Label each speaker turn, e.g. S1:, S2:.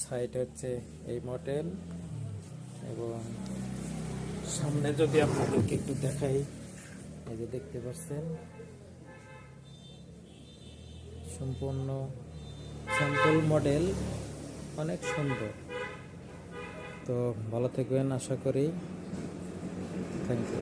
S1: Side হচ্ছে এই model. এবং সামনে যদি আপনাদেরকে একটু দেখাই, এই যে দেখতে পাচ্ছেন সম্পূর্ণ স্যাম্পল মডেল, অনেক সুন্দর। তো ভালো থাকবেন আশা করি। Thank you.